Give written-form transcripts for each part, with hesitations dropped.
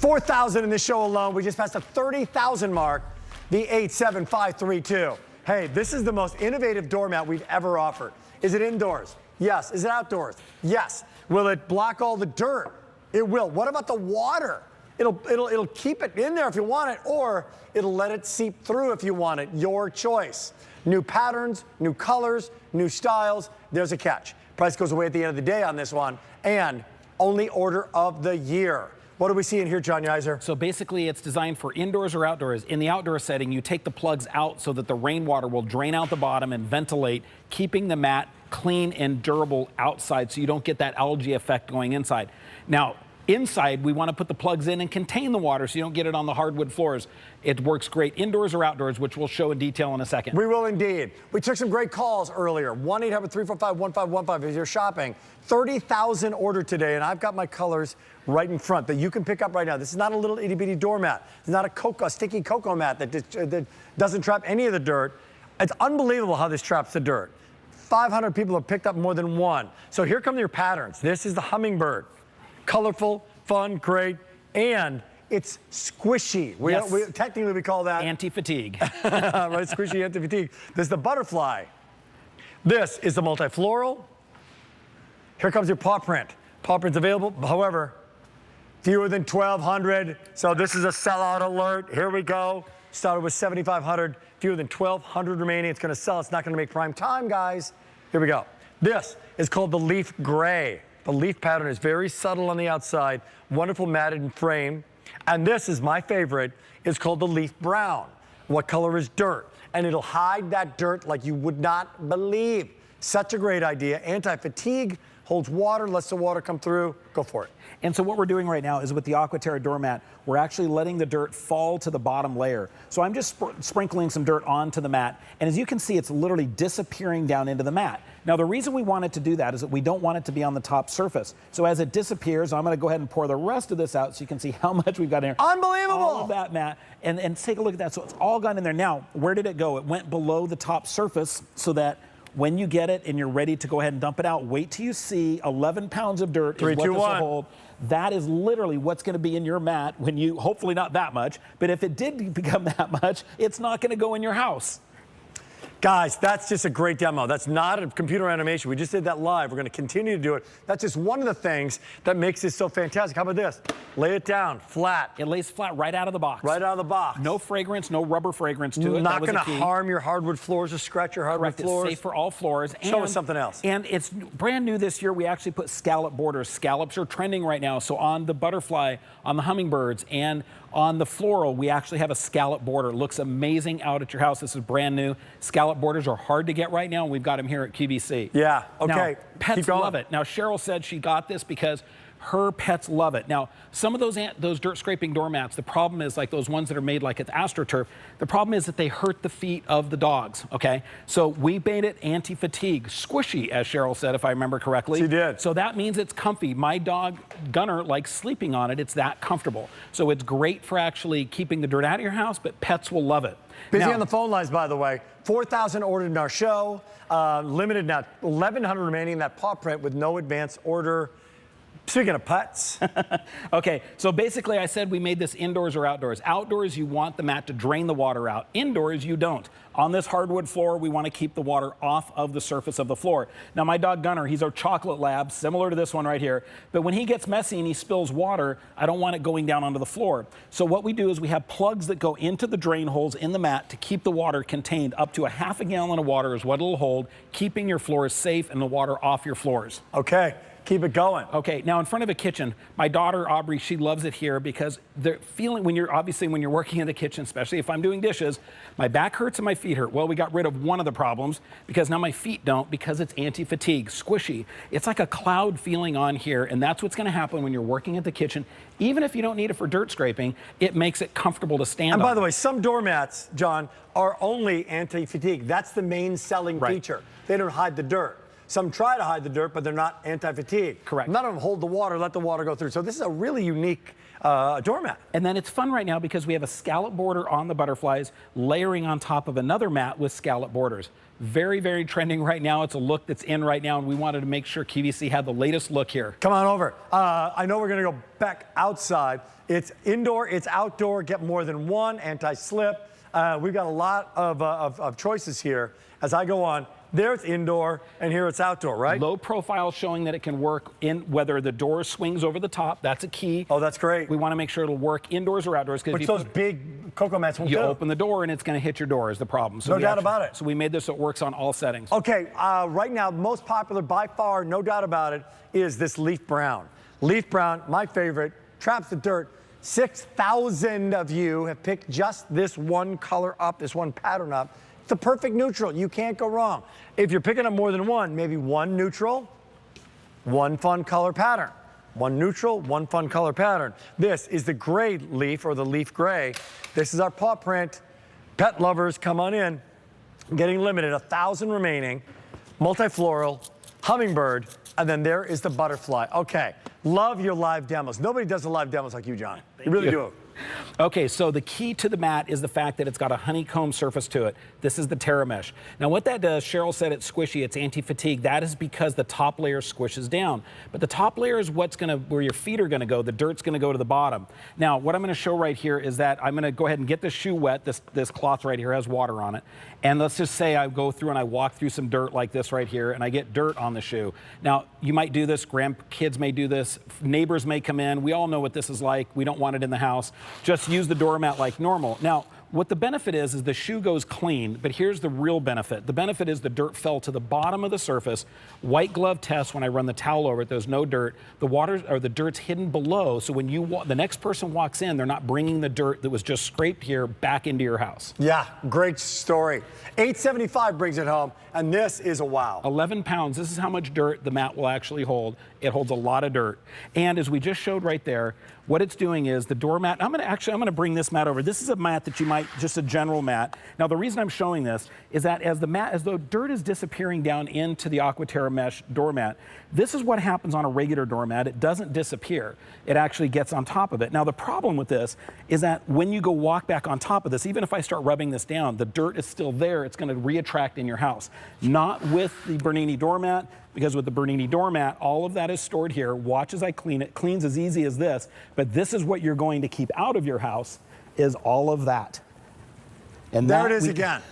4,000 in this show alone. We just passed the 30,000 mark, the 87532. Hey, this is the most innovative doormat we've ever offered. Is it indoors? Yes. Is it outdoors? Yes. Will it block all the dirt? It will. What about the water? It'll keep it in there if you want it, or it'll let it seep through if you want it. Your choice. New patterns, new colors, new styles. There's a catch. Price goes away at the end of the day on this one, and only order of the year. What do we see in here, John Yeiser? So basically, it's designed for indoors or outdoors. In the outdoor setting, you take the plugs out so that the rainwater will drain out the bottom and ventilate, keeping the mat clean and durable outside so you don't get that algae effect going inside. Now, inside, we want to put the plugs in and contain the water so you don't get it on the hardwood floors. It works great indoors or outdoors, which we'll show in detail in a second. We will indeed. We took some great calls earlier. 1-800-345-1515 if you're shopping. 30,000 ordered today, and I've got my colors right in front that you can pick up right now. This is not a little itty-bitty doormat. It's not a sticky cocoa mat that doesn't trap any of the dirt. It's unbelievable how this traps the dirt. 500 people have picked up more than one. So here come your patterns. This is the hummingbird. Colorful, fun, great, and it's squishy. Yes. Technically, we call that anti-fatigue. Right, squishy anti-fatigue. This is the butterfly. This is the multifloral. Here comes your paw print. Paw print's available, however, fewer than 1,200. So this is a sellout alert. Here we go. Started with 7,500, fewer than 1,200 remaining. It's going to sell. It's not going to make prime time, guys. Here we go. This is called the leaf gray. The leaf pattern is very subtle on the outside, wonderful matted frame. And this is my favorite. It's called the leaf brown. What color is dirt? And it'll hide that dirt like you would not believe. Such a great idea. Anti-fatigue, holds water, lets the water come through. Go for it. And so what we're doing right now is with the Aqua-Terra doormat, we're actually letting the dirt fall to the bottom layer. So I'm just sprinkling some dirt onto the mat. And as you can see, it's literally disappearing down into the mat. Now, the reason we want it to do that is that we don't want it to be on the top surface. So as it disappears, I'm going to go ahead and pour the rest of this out so you can see how much we've got in here. Unbelievable! All of that mat. And take a look at that. So it's all gone in there. Now, where did it go? It went below the top surface so that when you get it and you're ready to go ahead and dump it out, wait till you see 11 pounds of dirt. 3, 2, 1. Hold. That is literally what's going to be in your mat when you, hopefully not that much, but if it did become that much, it's not going to go in your house. Guys, that's just a great demo. That's not a computer animation. We just did that live. We're going to continue to do it. That's just one of the things that makes this so fantastic. How about this? Lay it down, flat. It lays flat right out of the box. Right out of the box. No fragrance, no rubber fragrance to it. Not going to harm your hardwood floors or scratch your hardwood floors. It's safe for all floors. Show us something else. And it's brand new this year. We actually put scallop borders. Scallops are trending right now. So on the butterfly, on the hummingbirds, and on the floral, we actually have a scallop border. It looks amazing out at your house. This is brand new. Scallop borders are hard to get right now, and we've got them here at QVC. Yeah, okay. Now, pets love it. Now, Cheryl said she got this because her pets love it. Now, some of those dirt scraping doormats, the problem is like those ones that are made like at AstroTurf, the problem is that they hurt the feet of the dogs, okay? So we made it anti-fatigue, squishy, as Cheryl said, if I remember correctly. She did. So that means it's comfy. My dog, Gunner, likes sleeping on it. It's that comfortable. So it's great for actually keeping the dirt out of your house, but pets will love it. Busy now, on the phone lines, by the way. 4,000 ordered in our show. Limited now, 1,100 remaining in that paw print with no advance order. Speaking of pets. Okay, so basically I said we made this indoors or outdoors. Outdoors, you want the mat to drain the water out. Indoors, you don't. On this hardwood floor, we want to keep the water off of the surface of the floor. Now, my dog Gunner, he's our chocolate lab, similar to this one right here. But when he gets messy and he spills water, I don't want it going down onto the floor. So what we do is we have plugs that go into the drain holes in the mat to keep the water contained. Up to a ½ gallon of water is what it'll hold, keeping your floors safe and the water off your floors. Okay. Keep it going. Okay, now in front of a kitchen, my daughter Aubrey, she loves it here because the feeling when you're working in the kitchen, especially if I'm doing dishes, my back hurts and my feet hurt. Well, we got rid of one of the problems because now my feet don't because it's anti-fatigue, squishy. It's like a cloud feeling on here, and that's what's going to happen when you're working at the kitchen. Even if you don't need it for dirt scraping, it makes it comfortable to stand on. And by the way, some doormats, John, are only anti-fatigue. That's the main selling feature. They don't hide the dirt. Some try to hide the dirt, but they're not anti-fatigue. Correct. None of them hold the water, let the water go through. So this is a really unique doormat. And then it's fun right now because we have a scallop border on the butterflies layering on top of another mat with scallop borders. Very, very trending right now. It's a look that's in right now, and we wanted to make sure QVC had the latest look here. Come on over. I know we're going to go back outside. It's indoor, it's outdoor. Get more than one, anti-slip. We've got a lot of choices here. As I go on, there it's indoor, and here it's outdoor, right? Low profile showing that it can work in whether the door swings over the top. That's a key. Oh, that's great. We want to make sure ittle work indoors or outdoors. Which those big cocoa mats won't do. You open the door and it's going to hit your door is the problem. So no doubt about it. So we made this so it works on all settings. Okay, right now, most popular by far, no doubt about it, is this leaf brown. Leaf brown, my favorite, traps the dirt. 6,000 of you have picked just this one color up, this one pattern up. It's the perfect neutral. You can't go wrong. If you're picking up more than one, maybe one neutral, one fun color pattern. One neutral, one fun color pattern. This is the gray leaf, or the leaf gray. This is our paw print. Pet lovers, come on in. Getting limited, 1,000 remaining. Multi-floral, hummingbird, and then there is the butterfly. Okay, love your live demos. Nobody does the live demos like you, John. You really do. Okay, so the key to the mat is the fact that it's got a honeycomb surface to it. This is the Terra mesh. Now what that does, Cheryl said it's squishy, it's anti-fatigue. That is because the top layer squishes down. But the top layer is where your feet are gonna go. The dirt's gonna go to the bottom. Now, what I'm gonna show right here is that I'm gonna go ahead and get this shoe wet. This cloth right here has water on it. And let's just say I go through and I walk through some dirt like this right here, and I get dirt on the shoe. Now, you might do this, grandkids may do this, neighbors may come in. We all know what this is like. We don't want it in the house. Just use the doormat like normal. Now, what the benefit is the shoe goes clean, but here's the real benefit. The benefit is the dirt fell to the bottom of the surface. White glove test, when I run the towel over it, there's no dirt. The dirt's hidden below, so when the next person walks in, they're not bringing the dirt that was just scraped here back into your house. Yeah, great story. $875 brings it home, and this is a wow. 11 pounds, this is how much dirt the mat will actually hold. It holds a lot of dirt. And as we just showed right there, what it's doing is the doormat, I'm gonna bring this mat over. This is a mat that you might, just a general mat. Now the reason I'm showing this is that as the dirt is disappearing down into the Aqua-Terra mesh doormat, this is what happens on a regular doormat. It doesn't disappear. It actually gets on top of it. Now the problem with this is that when you go walk back on top of this, even if I start rubbing this down, the dirt is still there. It's gonna reattract in your house. Not with the Bernini doormat, because with the Bernini doormat, all of that is stored here. Watch as I clean it. Cleans as easy as this, but this is what you're going to keep out of your house, is all of that. And there it is again.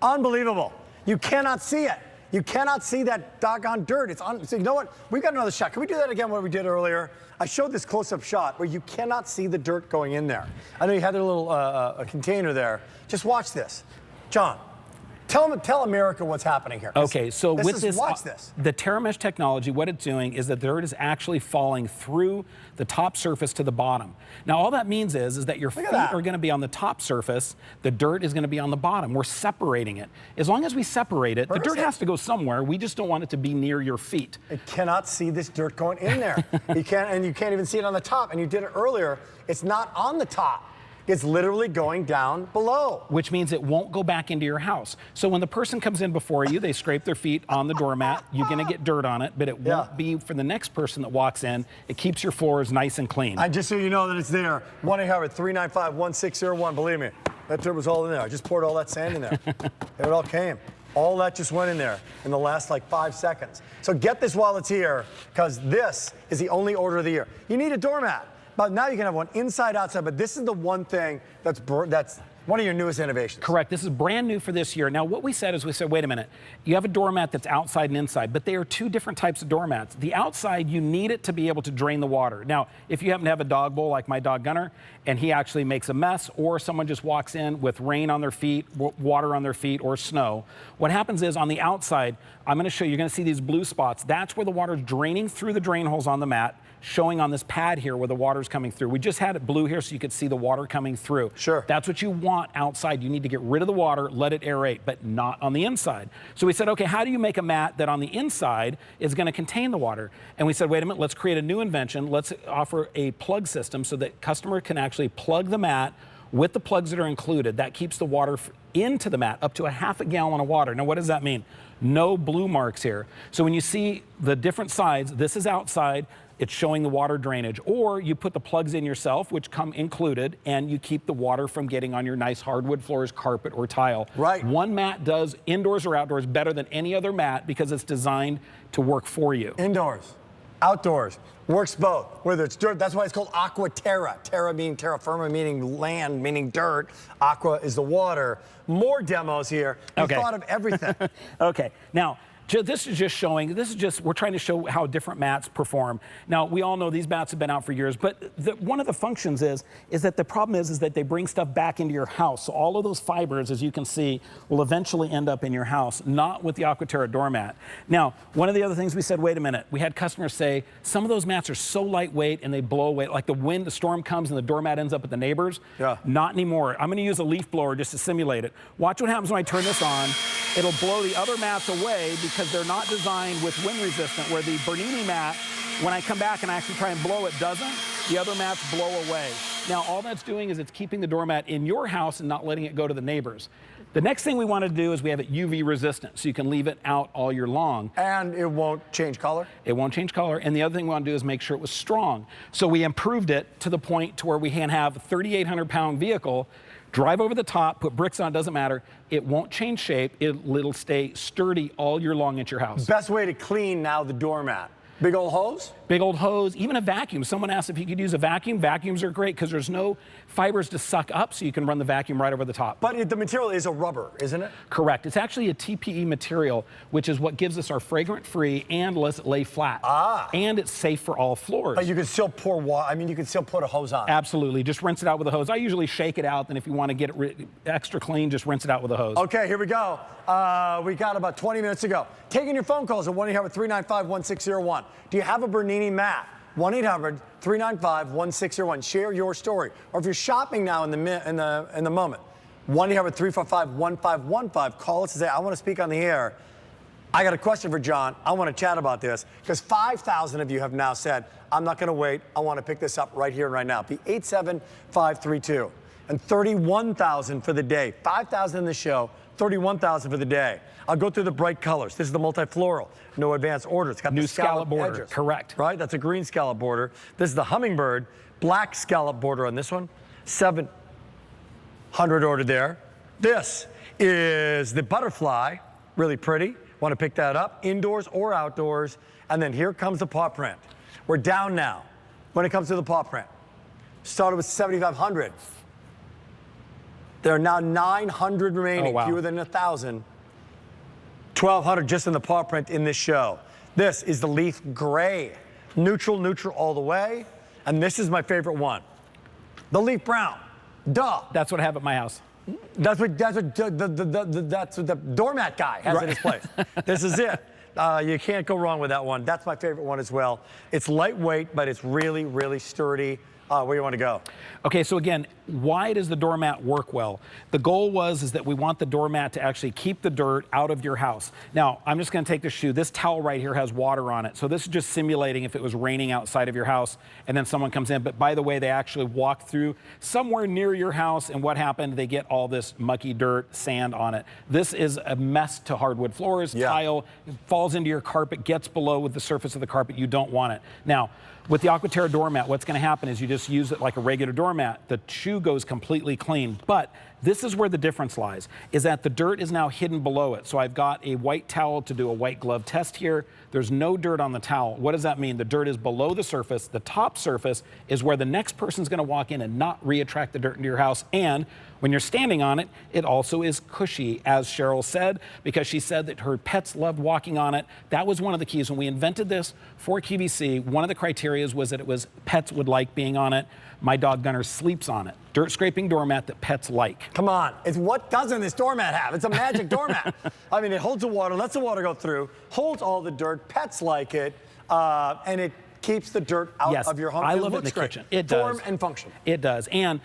Unbelievable. You cannot see it. You cannot see that doggone dirt. So you know what? We've got another shot. Can we do that again, what we did earlier? I showed this close-up shot where you cannot see the dirt going in there. I know you had a little a container there. Just watch this. John, tell America what's happening here. Okay, so with this, watch this. The Terra mesh technology, what it's doing is the dirt is actually falling through the top surface to the bottom. Now, all that means is that your feet are going to be on the top surface, the dirt is going to be on the bottom. We're separating it. As long as we separate it, the dirt has to go somewhere. We just don't want it to be near your feet. It cannot see this dirt going in there. You can't even see it on the top. And you did it earlier. It's not on the top. It's literally going down below. Which means it won't go back into your house. So when the person comes in before you, they scrape their feet on the doormat. You're gonna get dirt on it, but it won't be for the next person that walks in. It keeps your floors nice and clean. And just so you know that it's there, 1-800-395-1601, believe me, that dirt was all in there. I just poured all that sand in there. It all came. All that just went in there in the last like 5 seconds. So get this while it's here, because this is the only order of the year. You need a doormat. But now you can have one inside, outside, but this is the one thing that's one of your newest innovations. Correct. This is brand new for this year. Now, what we said is, wait a minute. You have a doormat that's outside and inside, but they are two different types of doormats. The outside, you need it to be able to drain the water. Now, if you happen to have a dog bowl like my dog Gunner, and he actually makes a mess, or someone just walks in with rain on their feet, water on their feet, or snow, what happens is on the outside, I'm going to show you, you're going to see these blue spots. That's where the water's draining through the drain holes on the mat, showing on this pad here where the water's coming through. We just had it blue here so you could see the water coming through. Sure. That's what you want outside. You need to get rid of the water, let it aerate, but not on the inside. So we said, okay, how do you make a mat that on the inside is going to contain the water? And we said, wait a minute, let's create a new invention. Let's offer a plug system so that customer can actually plug the mat with the plugs that are included, that keeps the water into the mat up to a half a gallon of water. Now, what does that mean? No blue marks here. So when you see the different sides, this is outside, it's showing the water drainage, or you put the plugs in yourself, which come included, and you keep the water from getting on your nice hardwood floors, carpet, or tile. Right. One mat does indoors or outdoors better than any other mat because it's designed to work for you. Indoors, outdoors, works both. Whether it's dirt, that's why it's called Aqua-Terra. Terra meaning terra firma, meaning land, meaning dirt. Aqua is the water. More demos here. You thought of everything. Okay, now, this is just showing, we're trying to show how different mats perform. Now, we all know these mats have been out for years, but one of the functions is that the problem is that they bring stuff back into your house. So all of those fibers, as you can see, will eventually end up in your house, not with the Aqua-Terra doormat. Now, one of the other things we said, wait a minute, we had customers say, some of those mats are so lightweight and they blow away, like the storm comes and the doormat ends up at the neighbors. Yeah. Not anymore. I'm gonna use a leaf blower just to simulate it. Watch what happens when I turn this on. It'll blow the other mats away because they're not designed with wind resistant, where the Bernini mat, when I come back and I actually try and blow, it doesn't. The other mats blow away. Now, all that's doing is it's keeping the doormat in your house and not letting it go to the neighbors. The next thing we want to do is we have it UV resistant, so you can leave it out all year long. And it won't change color? It won't change color. And the other thing we want to do is make sure it was strong. So we improved it to the point to where we can have a 3,800-pound vehicle, drive over the top, put bricks on, doesn't matter. It won't change shape. It'll stay sturdy all year long at your house. Best way to clean now the doormat? Big old hose? Big old hose, even a vacuum. Someone asked if you could use a vacuum. Vacuums are great because there's no fibers to suck up, so you can run the vacuum right over the top. But the material is a rubber, isn't it? Correct. It's actually a TPE material, which is what gives us our fragrant-free and lets it lay flat. Ah. And it's safe for all floors. But you can still pour water. I mean, you can still put a hose on. Absolutely. Just rinse it out with a hose. I usually shake it out, and if you want to get it extra clean, just rinse it out with a hose. Okay, here we go. We got about 20 minutes to go. Taking your phone calls at 1-800-395-1601. Do you have a Bernini mat? 1-800-395-1601. Share your story. Or if you're shopping now in the moment, 1-800-355-1515. Call us and say, I want to speak on the air. I got a question for John. I want to chat about this because 5,000 of you have now said, I'm not going to wait. I want to pick this up right here and right now. Be 87532. And 31,000 for the day. 5,000 in the show, 31,000 for the day. I'll go through the bright colors. This is the multi-floral. No advanced order. It's got new the scallop border. Edges. Correct. Right? That's a green scallop border. This is the hummingbird. Black scallop border on this one. 700 order there. This is the butterfly. Really pretty. Want to pick that up, indoors or outdoors. And then here comes the paw print. We're down now when it comes to the paw print. Started with 7,500. There are now 900 remaining, fewer than 1,000. 1,200 just in the paw print in this show. This is the leaf gray. Neutral, neutral all the way. And this is my favorite one. The leaf brown. Duh. That's what I have at my house. That's what the doormat guy has in his place. This is it. You can't go wrong with that one. That's my favorite one as well. It's lightweight, but it's really, really sturdy. Where do you want to go? Okay, so again, why does the doormat work well? The goal is that we want the doormat to actually keep the dirt out of your house. Now, I'm just going to take this shoe. This towel right here has water on it. So this is just simulating if it was raining outside of your house and then someone comes in. But by the way, they actually walk through somewhere near your house, and what happened? They get all this mucky dirt, sand on it. This is a mess to hardwood floors. Tile falls into your carpet, gets below with the surface of the carpet. You don't want it. Now, with the Aqua-Terra doormat, what's going to happen is you just use it like a regular doormat. The shoe goes completely clean. But this is where the difference lies, is that the dirt is now hidden below it. So I've got a white towel to do a white glove test here. There's no dirt on the towel. What does that mean? The dirt is below the surface. The top surface is where the next person's going to walk in and not re-attract the dirt into your house. And when you're standing on it, it also is cushy, as Cheryl said, because she said that her pets loved walking on it. That was one of the keys. When we invented this for QVC, one of the criteria was that it was pets would like being on it. My dog Gunner sleeps on it. Dirt scraping doormat that pets like. Come on, it's what doesn't this doormat have? It's a magic doormat. I mean, it holds the water, lets the water go through, holds all the dirt, pets like it, and it keeps the dirt out Yes, of your home. I love it in looks the great. kitchen. It does. Form and function. It does. And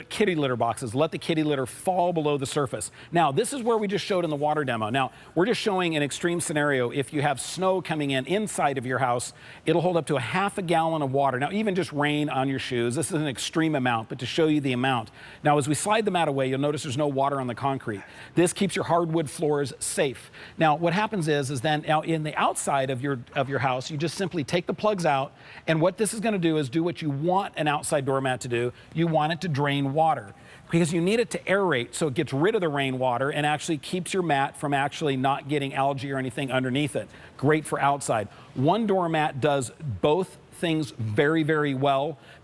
kitty litter boxes. Let the kitty litter fall below the surface. Now, this is where we just showed in the water demo. Now, we're just showing an extreme scenario. If you have snow coming in inside of your house, it'll hold up to a half a gallon of water. Now, even just rain on your shoes. This is an extreme amount, but to show you the amount. Now, as we slide the mat away, you'll notice there's no water on the concrete. This keeps your hardwood floors safe. Now, what happens is then now in the outside of your house, you just simply take the plugs out, and what this is going to do is do what you want an outside doormat to do. You want it to drain water, because you need it to aerate so it gets rid of the rainwater and actually keeps your mat from actually not getting algae or anything underneath it. Great for outside. One doormat does both things very, very well.